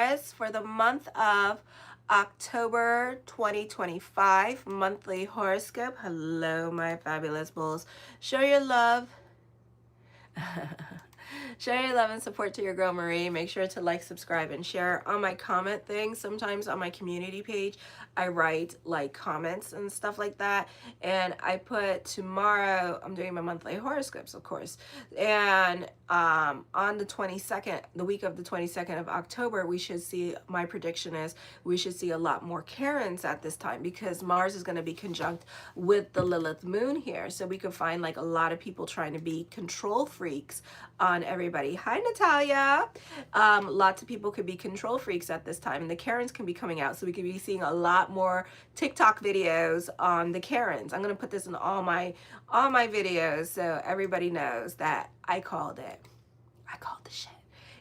Taurus for the month of October 2025 monthly horoscope. Hello, my fabulous bulls. Show your love. Show your love and support to your girl Marie. Make sure to like, subscribe, and share. On my comment thing, sometimes on my community page, I write like comments and stuff like that. And I put tomorrow, I'm doing my monthly horoscopes, of course. And on the 22nd, the week of the 22nd of October, we should see, my prediction is, we should see a lot more Karens at this time because Mars is going to be conjunct with the Lilith moon here. So we could find like a lot of people trying to be control freaks on everybody. Hi, Natalia. Lots of people could be control freaks at this time, and the Karens can be coming out. So we could be seeing a lot more TikTok videos on the Karens. I'm going to put this in all my videos so everybody knows that I called it. I called the shit.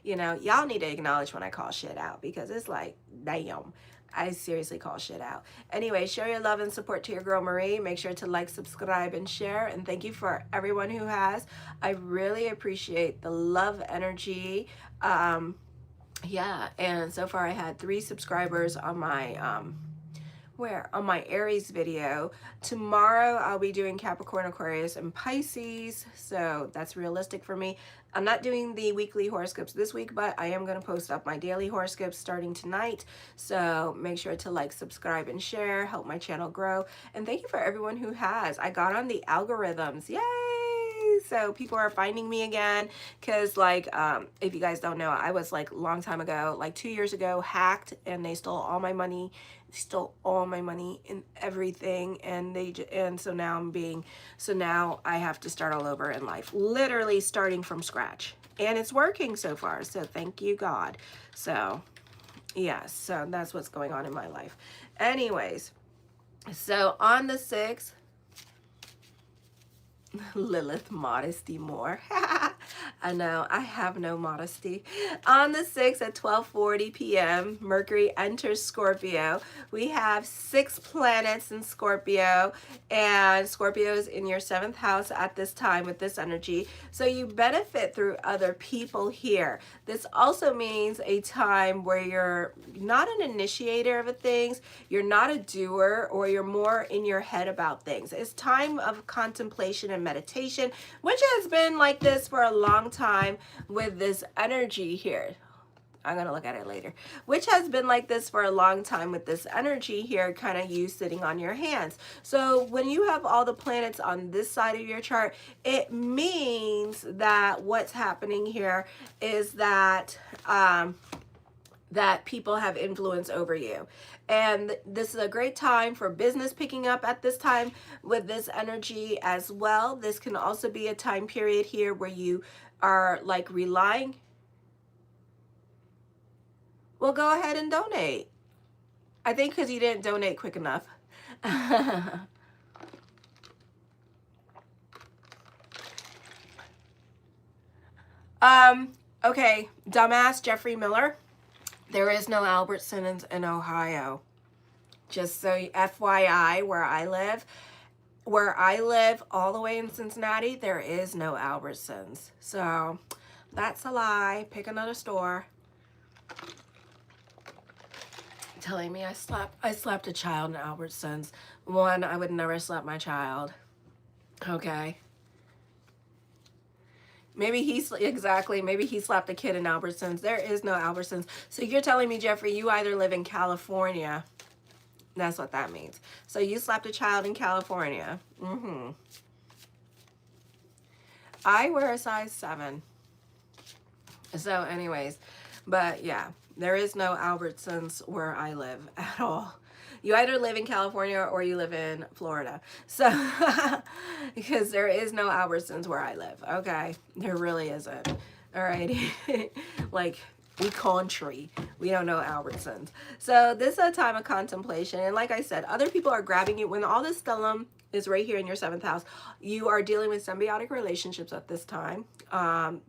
You know, y'all need to acknowledge when I call shit out because it's like, damn. I seriously call shit out. Anyway, show your love and support to your girl Marie. Make sure to like, subscribe, and share. And thank you for everyone who has. I really appreciate the love energy. Yeah, and so far I had 3 subscribers on my on my Aries video. Tomorrow I'll be doing Capricorn, Aquarius, and Pisces, so that's realistic for me. I'm not doing the weekly horoscopes this week, but I am going to post up my daily horoscopes starting tonight, so make sure to like, subscribe, and share. Help my channel grow. And thank you for everyone who has. I got on the algorithms. Yay! So people are finding me again because, like, if you guys don't know, I was like a long time ago, like 2 years ago, hacked, and they stole all my money. Stole all my money and everything, and so now I have to start all over in life, literally starting from scratch, and it's working so far, so thank you God. So yeah, so that's what's going on in my life. Anyways, so on the 6th, Lilith modesty more. I know, I have no modesty. On the 6th at 12:40 p.m., Mercury enters Scorpio. We have 6 planets in Scorpio, and Scorpio is in your 7th house at this time with this energy. So you benefit through other people here. This also means a time where you're not an initiator of things, you're not a doer, or you're more in your head about things. It's time of contemplation and meditation, which has been like this for a long time with this energy here. I'm going to look at it later. Which has been like this for a long time with this energy here, kind of you sitting on your hands. So when you have all the planets on this side of your chart, it means that what's happening here is that that people have influence over you. And this is a great time for business picking up at this time with this energy as well. This can also be a time period here where you are like relying. Well, go ahead and donate. I think because you didn't donate quick enough. Okay, dumbass Jeffrey Miller. There is no Albertsons in Ohio. Just so FYI, where I live all the way in Cincinnati, there is no Albertsons. So that's a lie. Pick another store. Telling me I slapped a child in Albertsons. One, I would never slap my child. Okay. Maybe he slapped a kid in Albertsons. There is no Albertsons. So you're telling me, Jeffrey, you either live in California. That's what that means. So you slapped a child in California. I wear a size 7. So anyways, but yeah, there is no Albertsons where I live at all. You either live in California or you live in Florida. So, because there is no Albertsons where I live. Okay, there really isn't. All right, like we country, we don't know Albertsons. So this is a time of contemplation, and like I said, other people are grabbing you when all this stellium is right here in your 7th house. You are dealing with symbiotic relationships at this time.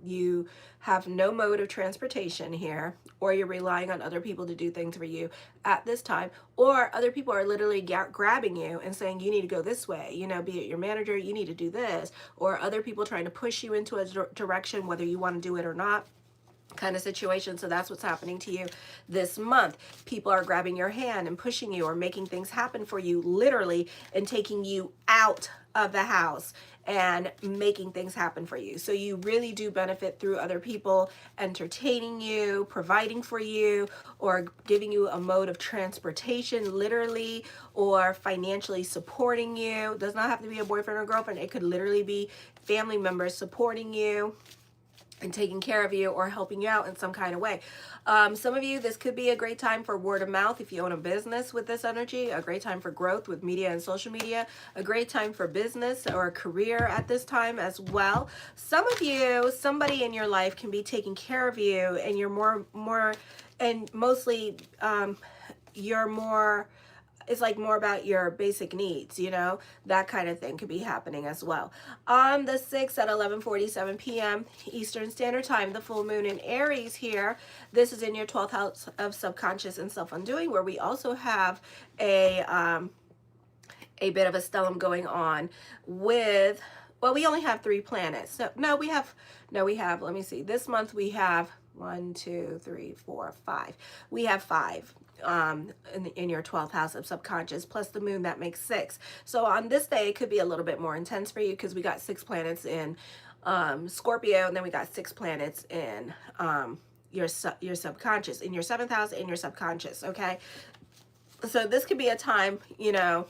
You have no mode of transportation here, or you're relying on other people to do things for you at this time, or other people are literally grabbing you and saying you need to go this way, you know, be it your manager, you need to do this, or other people trying to push you into a direction whether you want to do it or not. kind of situation. So that's what's happening to you this month. People are grabbing your hand and pushing you or making things happen for you, literally, and taking you out of the house and making things happen for you. So you really do benefit through other people entertaining you, providing for you, or giving you a mode of transportation, literally, or financially supporting you. It does not have to be a boyfriend or girlfriend. It could literally be family members supporting you and taking care of you or helping you out in some kind of way. Some of you, this could be a great time for word of mouth if you own a business with this energy, a great time for growth with media and social media, a great time for business or a career at this time as well. Some of you, somebody in your life can be taking care of you, and you're more and mostly you're more, it's like more about your basic needs, you know, that kind of thing could be happening as well. On the 6th at 11:47 p.m. Eastern Standard Time, the full moon in Aries here. This is in your 12th house of subconscious and self-undoing, where we also have a bit of a stellium going on with, well, we only have 3 planets. So we have, let me see. This month we have 1, 2, 3, 4, 5. We have 5. In your 12th house of subconscious, plus the moon, that makes 6. So on this day, it could be a little bit more intense for you because we got 6 planets in Scorpio, and then we got 6 planets in your subconscious, in your 7th house, in your subconscious. Okay, so this could be a time, you know,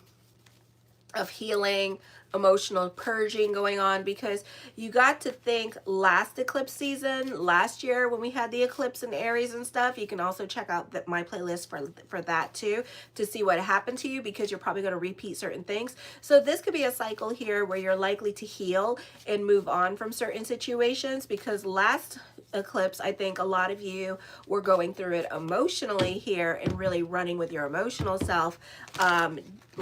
of healing, emotional purging going on, because you got to think last eclipse season, last year when we had the eclipse in Aries and stuff. You can also check out my playlist for that too, to see what happened to you, because you're probably going to repeat certain things. So this could be a cycle here where you're likely to heal and move on from certain situations, because last eclipse, I think a lot of you were going through it emotionally here and really running with your emotional self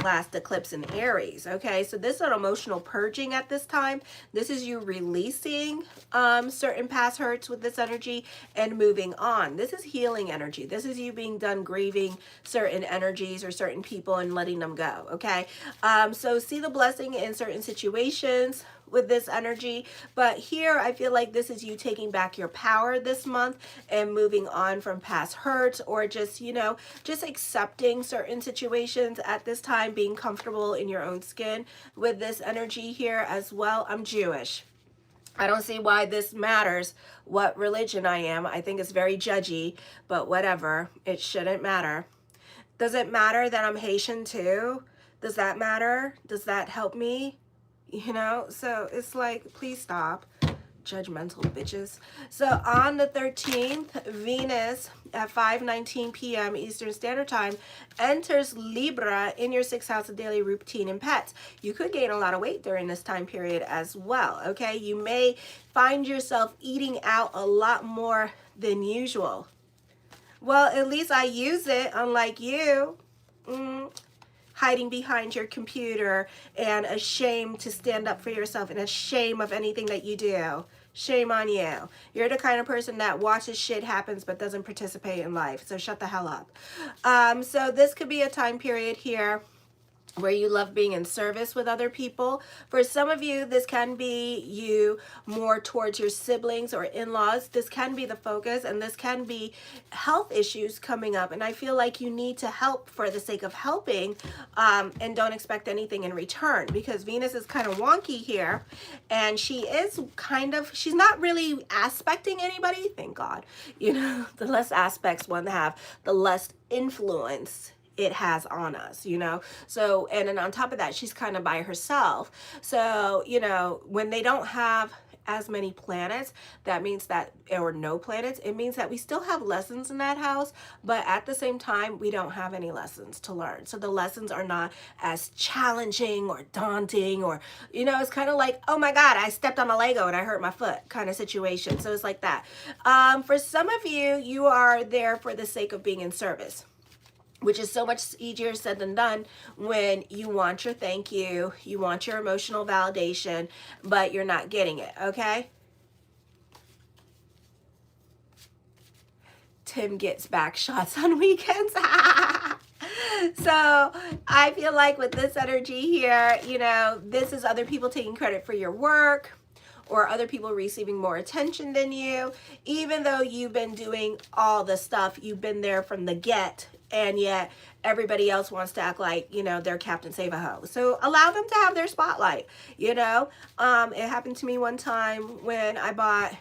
last eclipse in Aries. Okay, so this is an emotional purging at this time. This is you releasing certain past hurts with this energy and moving on. This is healing energy. This is you being done grieving certain energies or certain people and letting them go. Okay, so see the blessing in certain situations with this energy, but here I feel like this is you taking back your power this month and moving on from past hurts, or just, you know, just accepting certain situations at this time, being comfortable in your own skin with this energy here as well. I'm Jewish. I don't see why this matters what religion I am. I think it's very judgy, but whatever, it shouldn't matter. Does it matter that I'm Haitian too? Does that matter? Does that help me? You know, so it's like, please stop, judgmental bitches. So on the 13th, Venus at 5:19 p.m. Eastern Standard Time enters Libra in your 6th house of daily routine and pets. You could gain a lot of weight during this time period as well. Okay, you may find yourself eating out a lot more than usual. Well, at least I use it, unlike you. Hiding behind your computer and ashamed to stand up for yourself and ashamed of anything that you do. Shame on you. You're the kind of person that watches shit happens but doesn't participate in life. So shut the hell up. So this could be a time period here where you love being in service with other people. For some of you, this can be you more towards your siblings or in-laws. This can be the focus, and this can be health issues coming up. And I feel like you need to help for the sake of helping, and don't expect anything in return, because Venus is kind of wonky here, and she is kind of, she's not really aspecting anybody, thank God. You know, the less aspects one have, the less influence it has on us, you know. So, and then on top of that, she's kind of by herself. So, you know, when they don't have as many planets, that means that, or no planets, it means that we still have lessons in that house, but at the same time, we don't have any lessons to learn. So the lessons are not as challenging or daunting, or, you know, it's kind of like, oh my God, I stepped on a Lego and I hurt my foot kind of situation. So it's like that. For some of you, you are there for the sake of being in service, which is so much easier said than done when you want your thank you, you want your emotional validation, but you're not getting it, okay? Tim gets back shots on weekends. So I feel like with this energy here, you know, this is other people taking credit for your work, or other people receiving more attention than you, even though you've been doing all the stuff, you've been there from the get, and yet everybody else wants to act like, you know, they're Captain Save-A-Ho. So allow them to have their spotlight, you know. It happened to me one time when I bought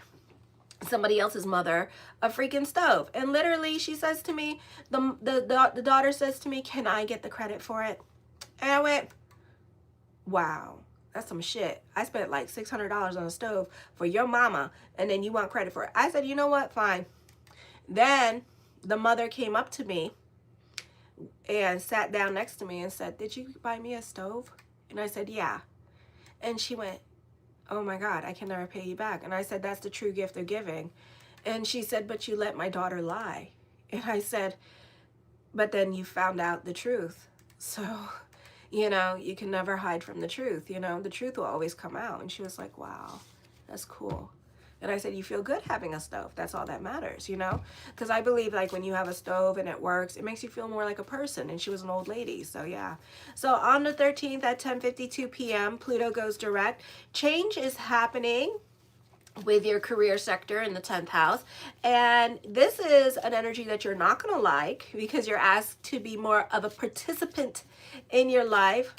somebody else's mother a freaking stove, and literally she says to me, the daughter says to me, can I get the credit for it? And I went, wow, that's some shit. I spent like $600 on a stove for your mama, and then you want credit for it. I said, you know what, fine. Then the mother came up to me and sat down next to me and said, did you buy me a stove? And I said, yeah. And she went, oh my God, I can never pay you back. And I said, that's the true gift of giving. And she said, but you let my daughter lie. And I said, but then you found out the truth. So, you know, you can never hide from the truth. You know, the truth will always come out. And she was like, wow, that's cool. And I said, you feel good having a stove. That's all that matters, you know? Because I believe, like, when you have a stove and it works, it makes you feel more like a person. And she was an old lady, so yeah. So on the 13th at 10:52 p.m., Pluto goes direct. Change is happening with your career sector in the 10th house. And this is an energy that you're not going to like, because you're asked to be more of a participant in your life.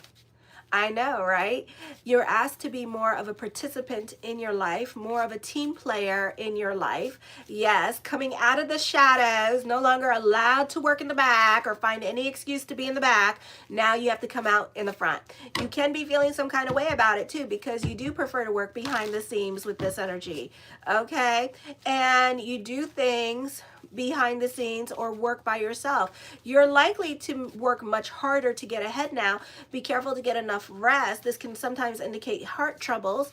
I know, right? You're asked to be more of a participant in your life, more of a team player in your life. Yes, coming out of the shadows, no longer allowed to work in the back or find any excuse to be in the back. Now you have to come out in the front. You can be feeling some kind of way about it too, because you do prefer to work behind the scenes with this energy, okay? And you do things behind the scenes or work by yourself. You're likely to work much harder to get ahead now. Be careful to get enough rest. This can sometimes indicate heart troubles,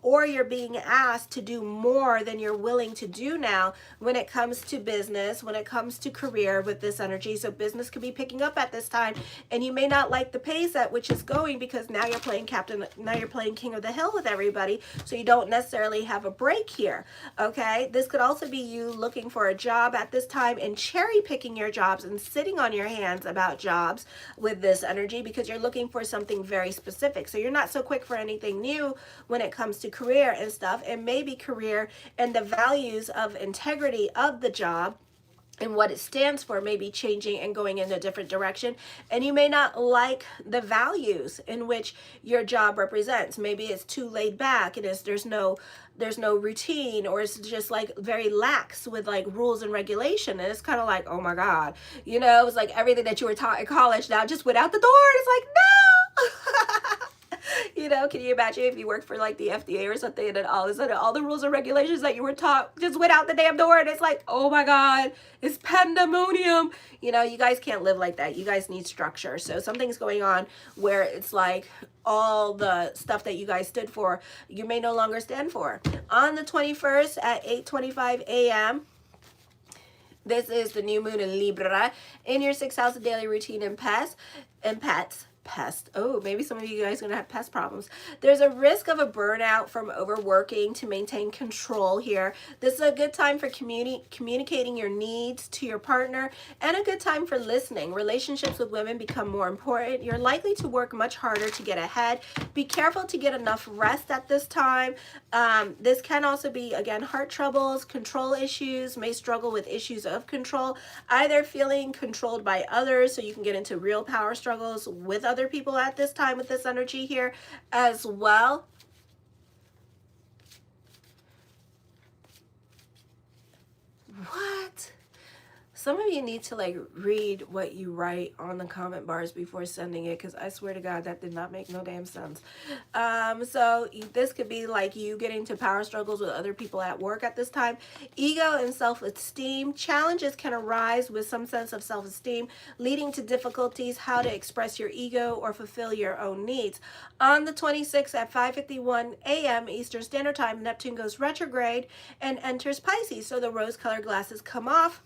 or you're being asked to do more than you're willing to do now when it comes to business, when it comes to career with this energy. So business could be picking up at this time, and you may not like the pace at which it's going, because now you're playing now you're playing king of the hill with everybody, so you don't necessarily have a break here, okay? This could also be you looking for a job at this time and cherry picking your jobs and sitting on your hands about jobs with this energy, because you're looking for something very specific. So you're not so quick for anything new when it comes to career and stuff, and maybe career and the values of integrity of the job and what it stands for may be changing and going in a different direction. And you may not like the values in which your job represents. Maybe it's too laid back, and there's no routine, or it's just like very lax with like rules and regulation. And it's kind of like, oh my God, you know, it's like everything that you were taught in college now just went out the door. And it's like, no. You know, can you imagine if you worked for like the FDA or something, and then all of a sudden all the rules and regulations that you were taught just went out the damn door, and it's like, oh my God, it's pandemonium. You know, you guys can't live like that. You guys need structure. So something's going on where it's like all the stuff that you guys stood for, you may no longer stand for. On the 21st at 8:25 a.m., this is the new moon in Libra in your 6th house of daily routine and pets. Oh, maybe some of you guys are going to have pest problems. There's a risk of a burnout from overworking to maintain control here. This is a good time for communicating your needs to your partner, and a good time for listening. Relationships with women become more important. You're likely to work much harder to get ahead. Be careful to get enough rest at this time. This can also be, again, heart troubles, control issues, may struggle with issues of control, either feeling controlled by others, so you can get into real power struggles with other people at this time with this energy here as well. What? Some of you need to like read what you write on the comment bars before sending it, because I swear to God that did not make no damn sense. So this could be like you getting to power struggles with other people at work at this time. Ego and self-esteem. Challenges can arise with some sense of self-esteem, leading to difficulties how to express your ego or fulfill your own needs. On the 26th at 5:51 a.m. Eastern Standard Time, Neptune goes retrograde and enters Pisces. So the rose-colored glasses come off,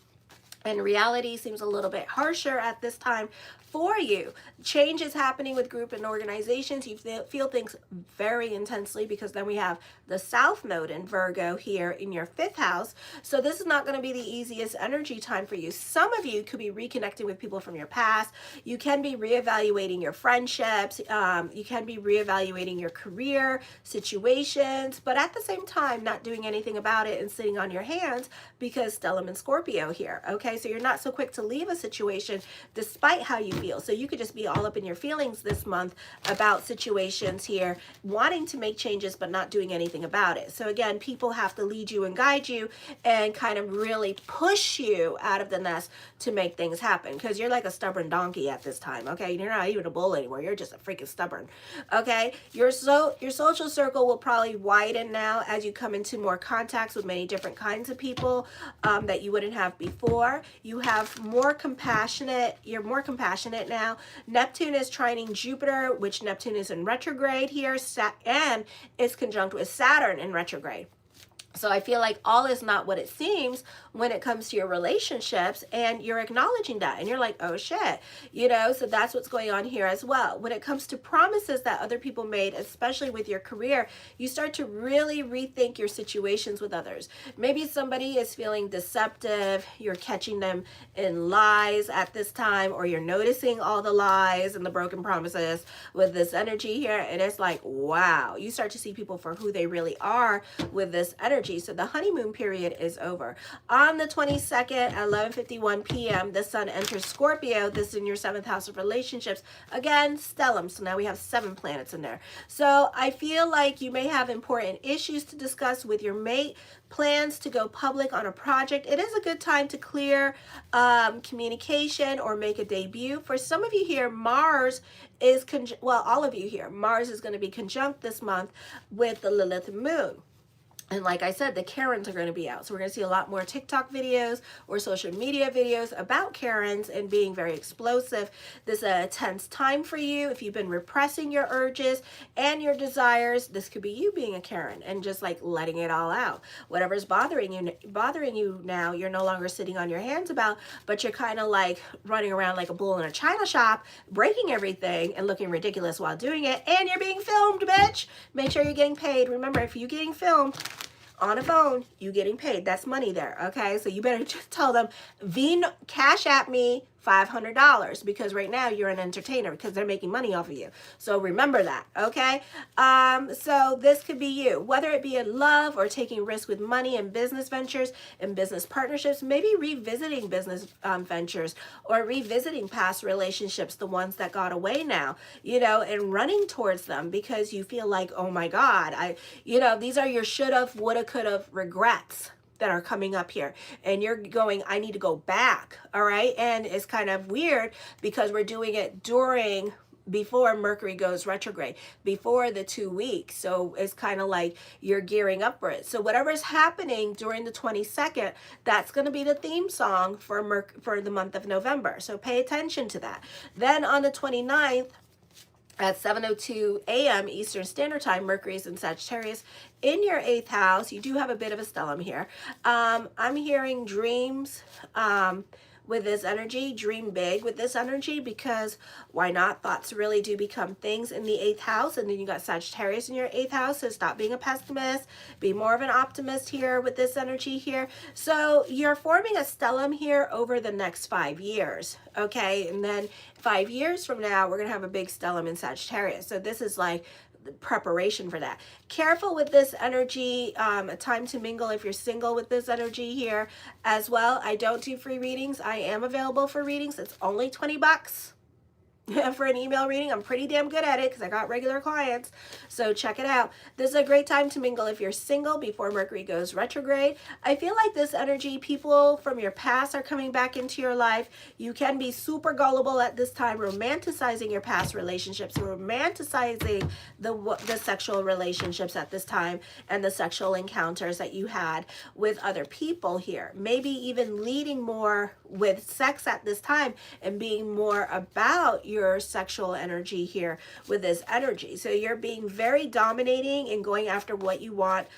and reality seems a little bit harsher at this time for you. Change is happening with group and organizations. You feel things very intensely because then we have the South Node in Virgo here in your 5th house. So this is not going to be the easiest energy time for you. Some of you could be reconnecting with people from your past. You can be reevaluating your friendships. You can be reevaluating your career situations, but at the same time, not doing anything about it and sitting on your hands because stellium and Scorpio here. Okay, so you're not so quick to leave a situation despite how you feel. So you could just be all up in your feelings this month about situations here, wanting to make changes but not doing anything about it. So again, people have to lead you and guide you and kind of really push you out of the nest to make things happen, because you're like a stubborn donkey at this time. Okay, you're not even a bull anymore. You're just a freaking stubborn. Okay, your social circle will probably widen now as you come into more contacts with many different kinds of people that you wouldn't have before. You have more compassionate. You're more compassionate now. Neptune is trining Jupiter, which Neptune is in retrograde here, and is conjunct with Saturn in retrograde. So I feel like all is not what it seems when it comes to your relationships, and you're acknowledging that and you're like, oh shit, you know, so that's what's going on here as well. When it comes to promises that other people made, especially with your career, you start to really rethink your situations with others. Maybe somebody is feeling deceptive, you're catching them in lies at this time, or you're noticing all the lies and the broken promises with this energy here, and it's like, wow, you start to see people for who they really are with this energy. So the honeymoon period is over. On the 22nd at 11:51 p.m., the sun enters Scorpio. This is in your 7th house of relationships. Again, stellium. So now we have 7 planets in there. So I feel like you may have important issues to discuss with your mate, plans to go public on a project. It is a good time to clear communication or make a debut. For some of you here, Mars is, all of you here, Mars is going to be conjunct this month with the Lilith moon. And like I said, the Karens are going to be out. So we're going to see a lot more TikTok videos or social media videos about Karens and being very explosive. This is a tense time for you. If you've been repressing your urges and your desires, this could be you being a Karen and just like letting it all out. Whatever's bothering you now, you're no longer sitting on your hands about, but you're kind of like running around like a bull in a china shop, breaking everything and looking ridiculous while doing it. And you're being filmed, bitch. Make sure you're getting paid. Remember, if you're getting filmed on a phone, you getting paid. That's money there, okay? So you better just tell them, cash at me $500, because right now you're an entertainer because they're making money off of you. So remember that, okay? So this could be you, whether it be in love or taking risks with money and business ventures and business partnerships, maybe revisiting business ventures or revisiting past relationships, the ones that got away now, you know, and running towards them because you feel like, oh my God, these are your should've, woulda, coulda regrets that are coming up here, and you're going, I need to go back. All right. And it's kind of weird because we're doing it before Mercury goes retrograde, before the 2 weeks. So it's kind of like you're gearing up for it. So whatever's happening during the 22nd, that's going to be the theme song for the month of November. So pay attention to that. Then on the 29th, at 7:02 a.m. Eastern Standard Time, Mercury is in Sagittarius in your 8th house. You do have a bit of a stellium here. I'm hearing dreams with this energy. Dream big with this energy, because why not? Thoughts really do become things in the 8th house. And then you got Sagittarius in your 8th house. So stop being a pessimist. Be more of an optimist here with this energy here. So you're forming a stellium here over the next 5 years. Okay. And then 5 years from now, we're going to have a big stellium in Sagittarius. So this is like preparation for that. Careful with this energy. A time to mingle if you're single with this energy here as well. I don't do free readings. I am available for readings. It's only $20 for an email reading. I'm pretty damn good at it because I got regular clients. So check it out. This is a great time to mingle if you're single before Mercury goes retrograde. I feel like this energy, people from your past are coming back into your life. You can be super gullible at this time, romanticizing your past relationships, romanticizing the sexual relationships at this time and the sexual encounters that you had with other people here. Maybe even leading more with sex at this time and being more about your sexual energy here with this energy. So you're being very dominating and going after what you want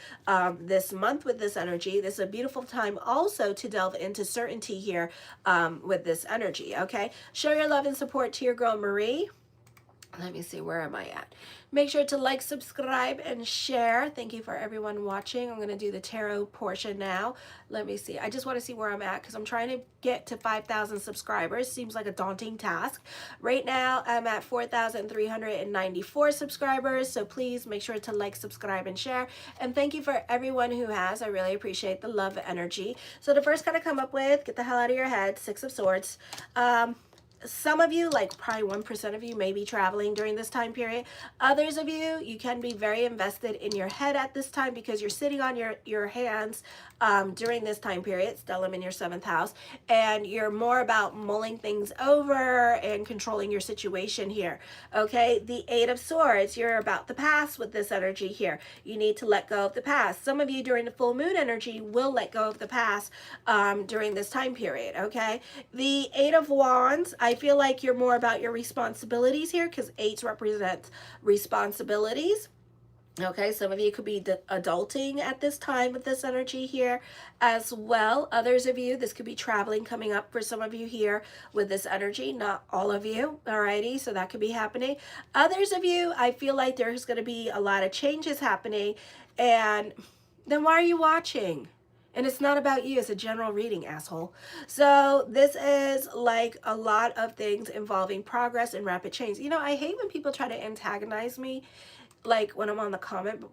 this month with this energy. This is a beautiful time also to delve into certainty here with this energy, okay? Show your love and support to your girl Marie. Let me see, where am I at? Make sure to like, subscribe, and share. Thank you for everyone watching. I'm going to do the tarot portion now. Let me see. I just want to see where I'm at because I'm trying to get to 5,000 subscribers. Seems like a daunting task. Right now, I'm at 4,394 subscribers. So please make sure to like, subscribe, and share. And thank you for everyone who has. I really appreciate the love energy. So the first card I come up with, get the hell out of your head, Six of Swords. Some of you, like probably 1% of you, may be traveling during this time period. Others of you, you can be very invested in your head at this time because you're sitting on your hands during this time period, stellium in your 7th house, and you're more about mulling things over and controlling your situation here, okay? The 8 of Swords, you're about the past with this energy here. You need to let go of the past. Some of you during the full moon energy will let go of the past during this time period, okay? The 8 of Wands, I feel like you're more about your responsibilities here because 8s represent responsibilities. Okay, some of you could be adulting at this time with this energy here as well. Others of you, this could be traveling coming up for some of you here with this energy. Not all of you, alrighty, so that could be happening. Others of you, I feel like there's going to be a lot of changes happening, and then why are you watching? And it's not about you, it's a general reading, asshole. So this is like a lot of things involving progress and rapid change. You know, I hate when people try to antagonize me, like when I'm on the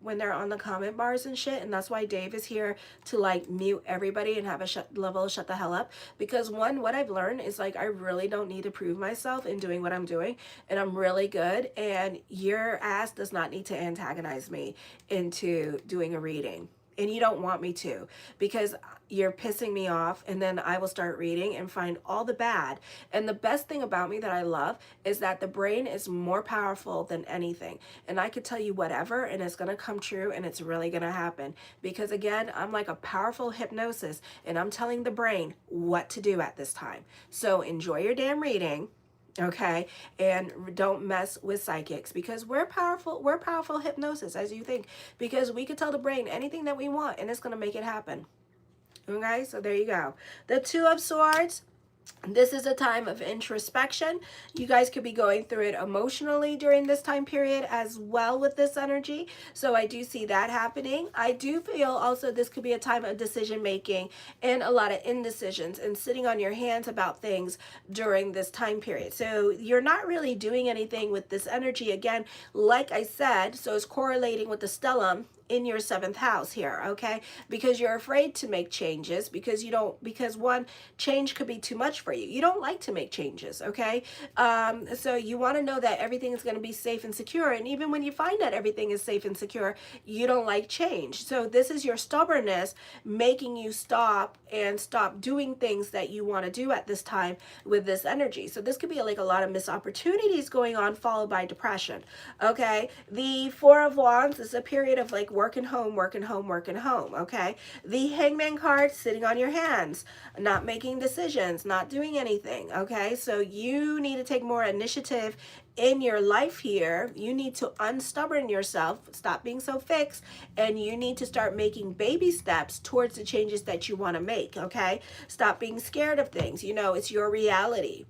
when they're on the comment bars and shit. And that's why Dave is here to like mute everybody and have a shut the hell up. Because one, what I've learned is like, I really don't need to prove myself in doing what I'm doing. And I'm really good. And your ass does not need to antagonize me into doing a reading. And you don't want me to, because you're pissing me off, and then I will start reading and find all the bad. And the best thing about me that I love is that the brain is more powerful than anything. And I could tell you whatever, and it's going to come true, and it's really going to happen. Because again, I'm like a powerful hypnosis, and I'm telling the brain what to do at this time. So enjoy your damn reading. Okay, and don't mess with psychics, because we're powerful hypnosis, as you think, because we could tell the brain anything that we want and it's going to make it happen. Okay, so there you go. The 2 of Swords, this is a time of introspection. You guys could be going through it emotionally during this time period as well with this energy. So I do see that happening. I do feel also this could be a time of decision making and a lot of indecisions and sitting on your hands about things during this time period. So you're not really doing anything with this energy. Again, like I said, so it's correlating with the stellium in your 7th house here, okay? Because you're afraid to make changes because one, change could be too much for you. You don't like to make changes, okay? So you want to know that everything is going to be safe and secure. And even when you find that everything is safe and secure, you don't like change. So this is your stubbornness making you stop doing things that you want to do at this time with this energy. So this could be like a lot of missed opportunities going on, followed by depression, okay? The 4 of Wands is a period of like working home, okay? The Hangman card, sitting on your hands, not making decisions, not doing anything, okay? So you need to take more initiative in your life here. You need to unstubborn yourself, stop being so fixed, and you need to start making baby steps towards the changes that you want to make, okay? Stop being scared of things. You know, it's your reality.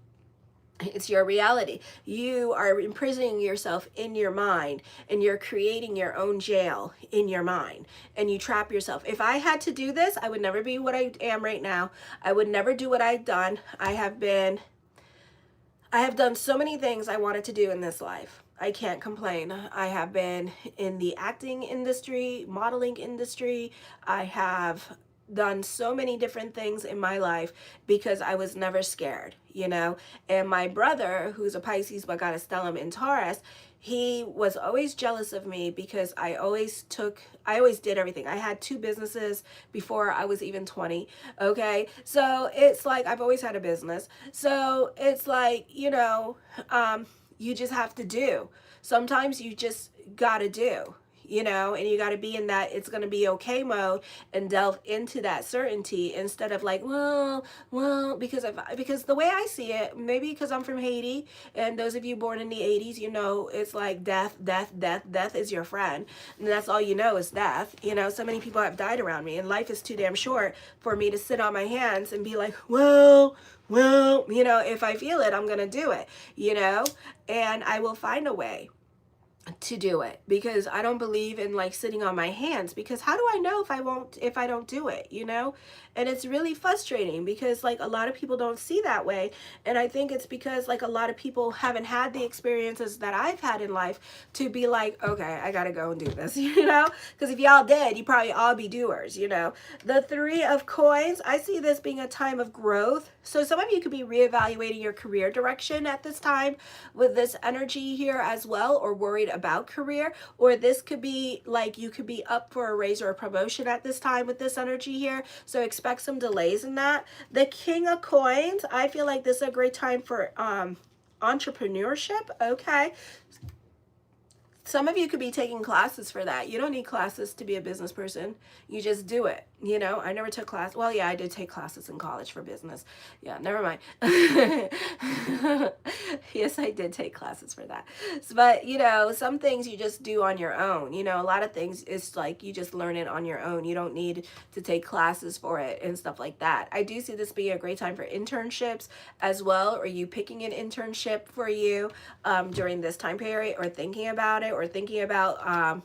It's your reality. You are imprisoning yourself in your mind, and you're creating your own jail in your mind, and you trap yourself. If I had to do this, I would never be what I am right now. I would never do what I've done. I have done so many things I wanted to do in this life. I can't complain. I have been in the acting industry, modeling industry. I have done so many different things in my life because I was never scared, you know. And my brother, who's a Pisces but got a stellium in Taurus, he was always jealous of me because I always did everything. I had 2 businesses before I was even 20, okay? So it's like I've always had a business. So it's like, you know, you just have to do. Sometimes you just gotta do. you know, and you got to be in that it's going to be okay mode and delve into that certainty instead of like, well, because the way I see it, maybe because I'm from Haiti, and those of you born in the 80s, you know, it's like death is your friend. And that's all you know is death. You know, so many people have died around me, and life is too damn short for me to sit on my hands and be like, well, you know, if I feel it, I'm going to do it, you know, and I will find a way to do it, because I don't believe in like sitting on my hands, because how do I know if I don't do it, you know? And it's really frustrating because like a lot of people don't see that way, and I think it's because like a lot of people haven't had the experiences that I've had in life to be like, okay, I gotta go and do this, you know? Because if y'all did, you probably all be doers, you know? The Three of Coins, I see this being a time of growth. So some of you could be reevaluating your career direction at this time with this energy here as well, or worried about career, or this could be like you could be up for a raise or a promotion at this time with this energy here. So expect some delays in that. The King of Coins, I feel like this is a great time for entrepreneurship. Okay. Some of you could be taking classes for that. You don't need classes to be a business person. You just do it. You know, I never took class. Well, yeah, I did take classes in college for business. Yeah, never mind. Yes, I did take classes for that. But, you know, some things you just do on your own. You know, a lot of things it's like you just learn it on your own. You don't need to take classes for it and stuff like that. I do see this being a great time for internships as well, or you picking an internship for you during this time period, or thinking about it, or thinking about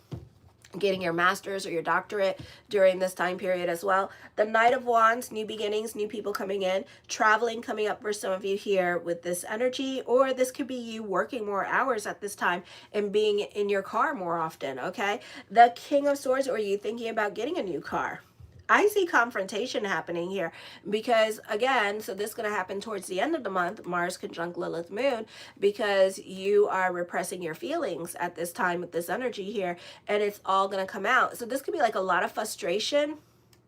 getting your master's or your doctorate during this time period as well. The Knight of Wands, new beginnings, new people coming in, traveling coming up for some of you here with this energy, or this could be you working more hours at this time and being in your car more often, okay? The King of Swords, or you thinking about getting a new car. I see confrontation happening here because, again, so this is going to happen towards the end of the month, Mars conjunct Lilith Moon, because you are repressing your feelings at this time with this energy here, and it's all going to come out. So this could be like a lot of frustration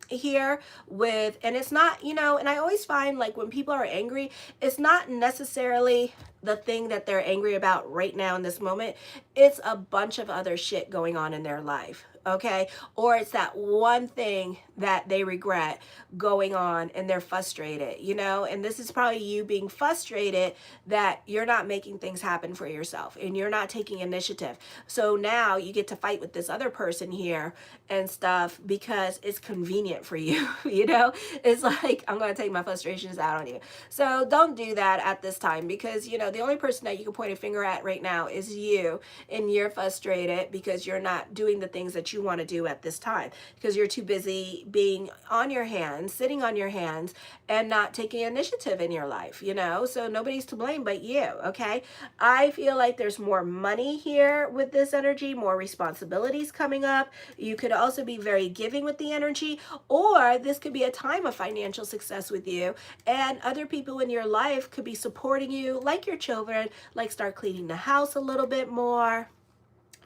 here with, and it's not, you know, and I always find like when people are angry, it's not necessarily the thing that they're angry about right now in this moment. It's a bunch of other shit going on in their life. Okay, or it's that one thing that they regret going on and they're frustrated, you know, and this is probably you being frustrated that you're not making things happen for yourself and you're not taking initiative. So now you get to fight with this other person here and stuff because it's convenient for you. You know, it's like, I'm going to take my frustrations out on you. So don't do that at this time, because, you know, the only person that you can point a finger at right now is you, and you're frustrated because you're not doing the things that you want to do at this time, because you're too busy being on your hands, sitting on your hands, and not taking initiative in your life, you know? So nobody's to blame but you, okay? I feel like there's more money here with this energy, more responsibilities coming up. You could also be very giving with the energy, or this could be a time of financial success with you, and other people in your life could be supporting you, like your children, like start cleaning the house a little bit more,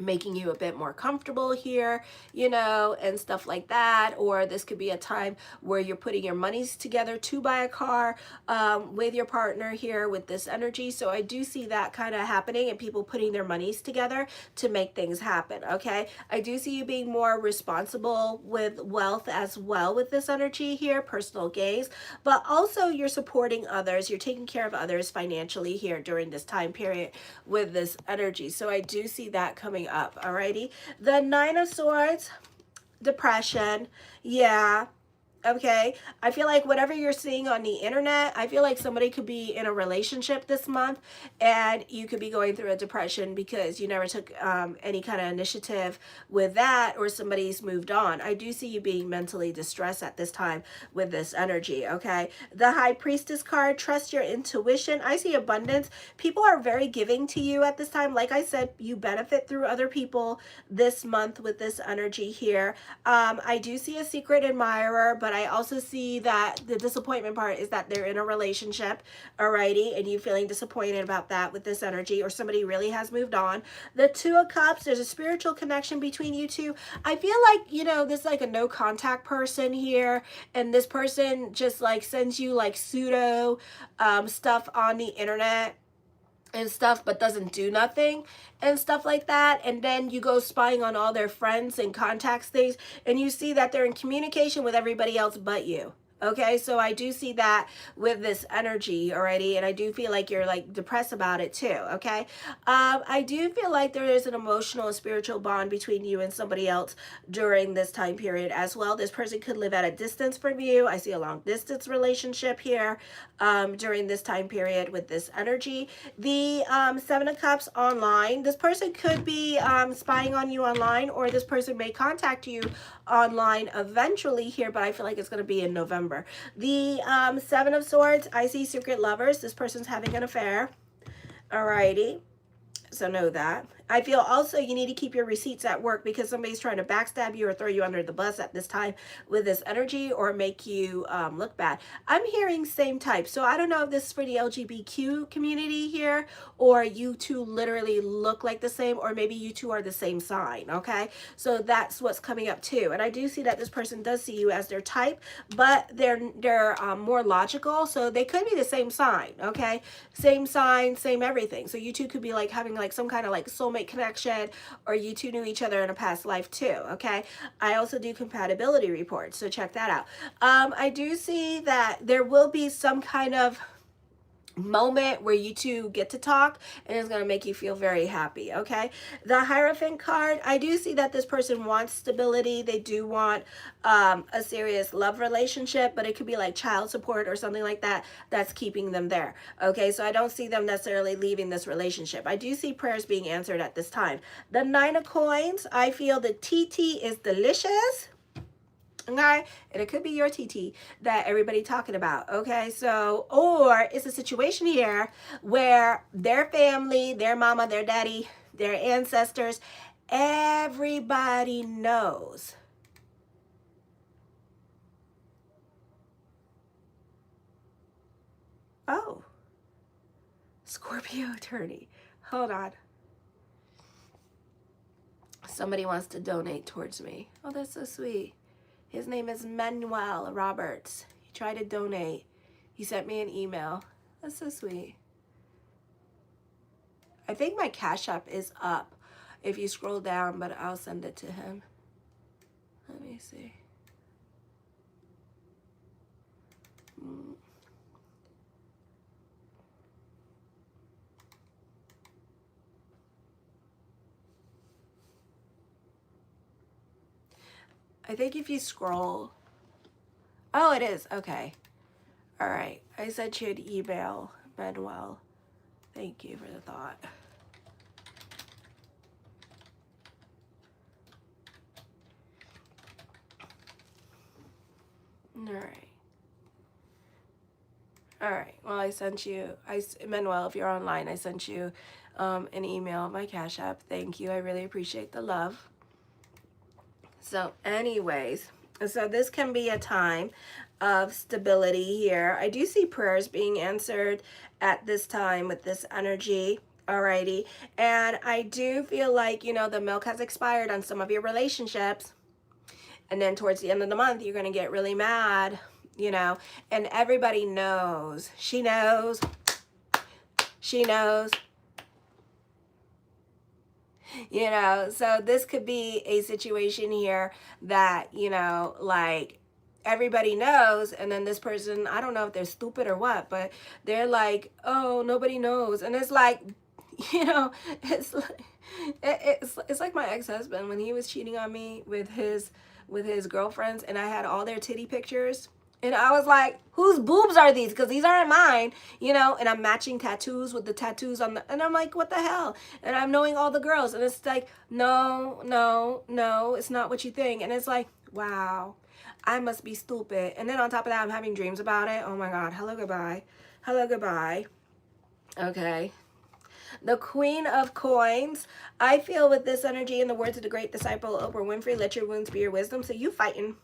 making you a bit more comfortable here, you know, and stuff like that. Or this could be a time where you're putting your monies together to buy a car with your partner here with this energy. So I do see that kind of happening, and people putting their monies together to make things happen, okay? I do see you being more responsible with wealth as well with this energy here, personal gains, but also you're supporting others, you're taking care of others financially here during this time period with this energy. So I do see that coming up. Alrighty, the Nine of Swords, depression. Yeah, okay, I feel like whatever you're seeing on the internet, I feel like somebody could be in a relationship this month and you could be going through a depression because you never took any kind of initiative with that, or somebody's moved on. I do see you being mentally distressed at this time with this energy, okay? The High Priestess card, trust your intuition. I see abundance. People are very giving to you at this time. Like I said, you benefit through other people this month with this energy here. I do see a secret admirer, but I also see that the disappointment part is that they're in a relationship, alrighty, and you feeling disappointed about that with this energy, or somebody really has moved on. The Two of Cups, there's a spiritual connection between you two. I feel like, you know, this is like a no contact person here, and this person just like sends you like pseudo stuff on the internet, and stuff, but doesn't do nothing and stuff like that. And then you go spying on all their friends and contacts things, and you see that they're in communication with everybody else but you. Okay, so I do see that with this energy already, and I do feel like you're like depressed about it too. Okay, I do feel like there is an emotional and spiritual bond between you and somebody else during this time period as well. This person could live at a distance from you. I see a long distance relationship here during this time period with this energy. The Seven of Cups online. This person could be spying on you online, or this person may contact you online eventually here, but I feel like it's going to be in November. The Seven of Swords, I see secret lovers. This person's having an affair. Alrighty. So know that. I feel also you need to keep your receipts at work, because somebody's trying to backstab you or throw you under the bus at this time with this energy, or make you look bad. I'm hearing same type. So I don't know if this is for the LGBTQ community here, or you two literally look like the same, or maybe you two are the same sign. Okay, so that's what's coming up too. And I do see that this person does see you as their type, but they're more logical, so they could be the same sign. Okay, same sign, same everything. So you two could be like having like some kind of like soulmate connection, or you two knew each other in a past life too. Okay, I also do compatibility reports, so check that out. I do see that there will be some kind of moment where you two get to talk, and it's going to make you feel very happy. Okay, the Hierophant card, I do see that this person wants stability. They do want a serious love relationship, but it could be like child support or something like that that's keeping them there. Okay, so I don't see them necessarily leaving this relationship. I do see prayers being answered at this time. The Nine of Coins, I feel the TT is delicious. Okay, and it could be your TT that everybody talking about. Okay, so, or it's a situation here where their family, their mama, their daddy, their ancestors, everybody knows. Oh, Scorpio attorney, hold on. Somebody wants to donate towards me. Oh, that's so sweet. His name is Manuel Roberts. He tried to donate. He sent me an email. That's so sweet. I think my Cash App is up if you scroll down, but I'll send it to him. Let me see. I think if you scroll, oh, it is, okay. All right, I sent you an email, Manuel. Thank you for the thought. All right. All right, well, I sent you, Manuel, if you're online, I sent you an email, my Cash App. Thank you, I really appreciate the love. So anyways, so this can be a time of stability here. I do see prayers being answered at this time with this energy. Alrighty, and I do feel like, you know, the milk has expired on some of your relationships, and then towards the end of the month you're going to get really mad, you know, and everybody knows. She knows. You know, so this could be a situation here that, you know, like everybody knows, and then this person, I don't know if they're stupid or what, but they're like, oh, nobody knows. And it's like, you know, it's like my ex-husband when he was cheating on me with his girlfriends, and I had all their titty pictures. And I was like, whose boobs are these? Because these aren't mine, you know, and I'm matching tattoos with the tattoos on the, and I'm like, what the hell? And I'm knowing all the girls, and it's like, no, it's not what you think. And it's like, wow, I must be stupid. And then on top of that, I'm having dreams about it. Oh my God, hello, goodbye. Hello, goodbye. Okay. The Queen of Coins, I feel with this energy, in the words of the great disciple Oprah Winfrey, let your wounds be your wisdom. So you fighting,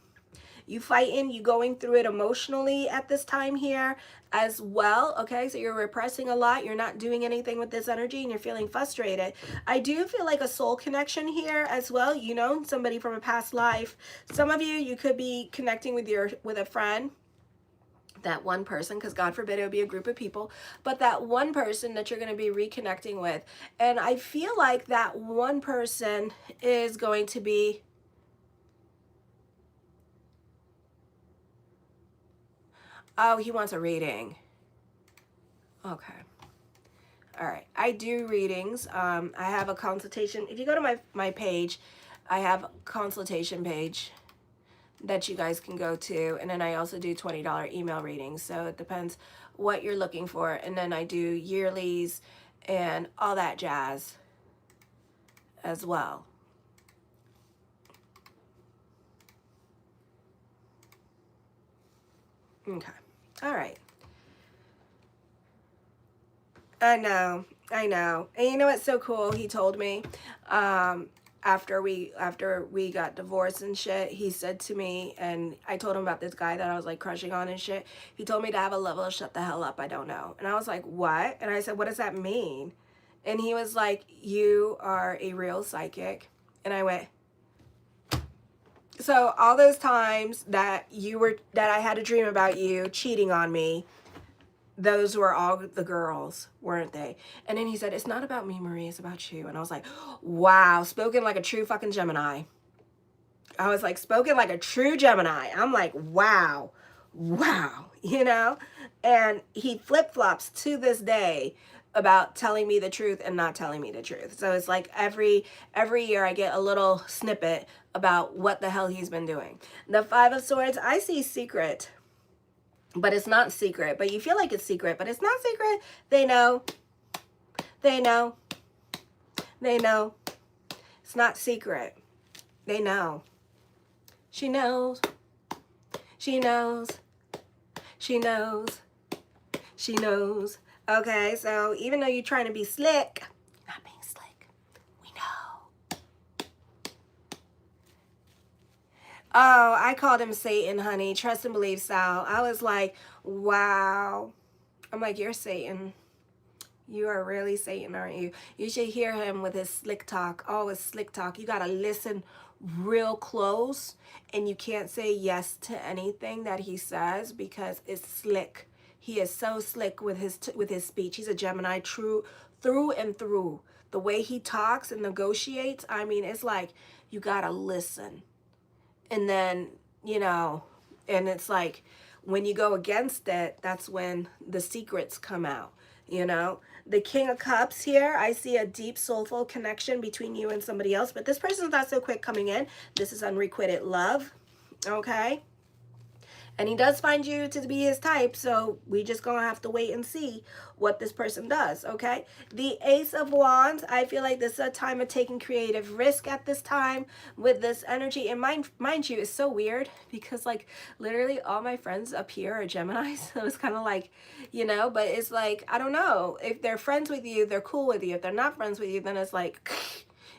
you going through it emotionally at this time here as well. Okay, so you're repressing a lot, you're not doing anything with this energy, and you're feeling frustrated. I do feel like a soul connection here as well, you know, somebody from a past life. Some of you could be connecting with a friend that one person, because God forbid it would be a group of people, but that one person that you're going to be reconnecting with. And I feel like that one person is going to be, oh, he wants a reading. Okay. All right. I do readings. I have a consultation. If you go to my page, I have a consultation page that you guys can go to. And then I also do $20 email readings. So it depends what you're looking for. And then I do yearlies and all that jazz as well. Okay. All right. I know. And you know what's so cool? He told me, after we got divorced and shit, he said to me, and I told him about this guy that I was like crushing on and shit. He told me to have a level of shut the hell up, I don't know. And I was like, what? And I said, what does that mean? And he was like, you are a real psychic. And I went, so all those times that I had a dream about you cheating on me, those were all the girls, weren't they? And then he said, it's not about me, Marie, it's about you. And I was like, wow, spoken like a true fucking Gemini. I was like, spoken like a true Gemini. I'm like, wow, you know? And he flip-flops to this day about telling me the truth and not telling me the truth. So it's like every year I get a little snippet about what the hell he's been doing. The Five of Swords, I see secret. But it's not secret. But you feel like it's secret, but it's not secret. They know. They know. They know. It's not secret. They know. She knows. She knows. She knows. She knows. Okay, so even though you're trying to be slick, not being slick, we know. Oh, I called him Satan, honey. Trust and believe style. I was like, wow. I'm like, you're Satan. You are really Satan, aren't you? You should hear him with his slick talk. Oh, his slick talk. You got to listen real close. And you can't say yes to anything that he says because it's slick. He is so slick with his speech. He's a Gemini, true through and through. The way he talks and negotiates, I mean, it's like you got to listen. And then, you know, and it's like when you go against it, that's when the secrets come out, you know. The King of Cups here, I see a deep soulful connection between you and somebody else, but this person's not so quick coming in. This is unrequited love, okay? And he does find you to be his type, so we just gonna have to wait and see what this person does, okay? The Ace of Wands, I feel like this is a time of taking creative risk at this time with this energy. And mind you, it's so weird because like literally all my friends up here are Geminis. So it's kind of like, you know, but it's like, I don't know. If they're friends with you, they're cool with you. If they're not friends with you, then it's like...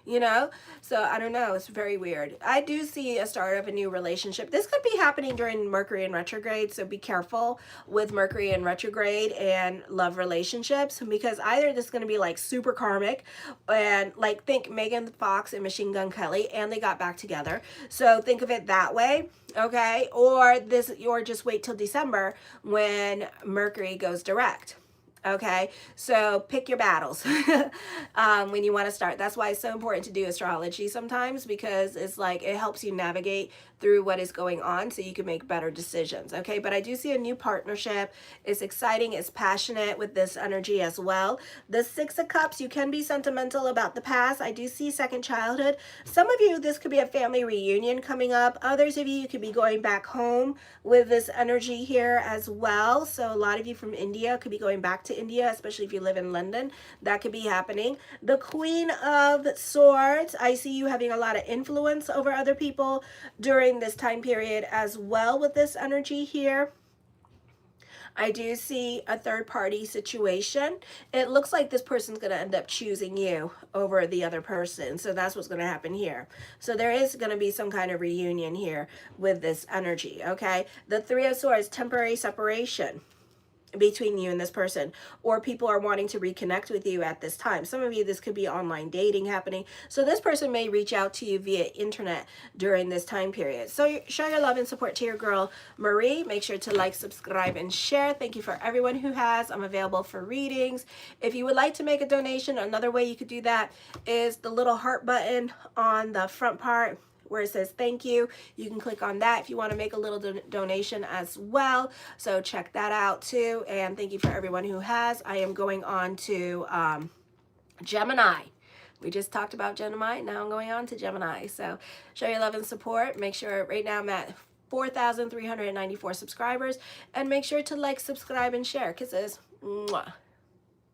you know, so I don't know, it's very weird. I do see a start of a new relationship. This could be happening during Mercury in retrograde, so be careful with Mercury in retrograde and love relationships, because either this is going to be like super karmic, and like think Megan Fox and Machine Gun Kelly, and they got back together, so think of it that way, okay? Or just wait till December when Mercury goes direct. Okay, so pick your battles when you want to start. That's why it's so important to do astrology sometimes, because it's like it helps you navigate through what is going on so you can make better decisions. Okay, but I do see a new partnership. It's exciting, it's passionate with this energy as well. The Six of Cups, you can be sentimental about the past. I do see second childhood. Some of you, this could be a family reunion coming up. Others of you could be going back home with this energy here as well. So a lot of you from India could be going back to India, especially if you live in London. That could be happening. The Queen of Swords, I see you having a lot of influence over other people during this time period as well with this energy here. I do see a third party situation. It looks like this person's going to end up choosing you over the other person. So that's what's going to happen here. So there is going to be some kind of reunion here with this energy, okay? The Three of Swords, temporary separation. between you and this person, or people are wanting to reconnect with you at this time. Some of you, this could be online dating happening, so this person may reach out to you via internet during this time period. So show your love and support to your girl Marie. Make sure to like, subscribe, and share. Thank you for everyone who has. I'm available for readings. If you would like to make a donation, another way you could do that is the little heart button on the front part where it says thank you. You can click on that if you want to make a little donation as well. So check that out too. And thank you for everyone who has. I am going on to Gemini. We just talked about Gemini. Now I'm going on to Gemini. So show your love and support. Make sure right now I'm at 4,394 subscribers. And make sure to like, subscribe, and share. Kisses. Mwah.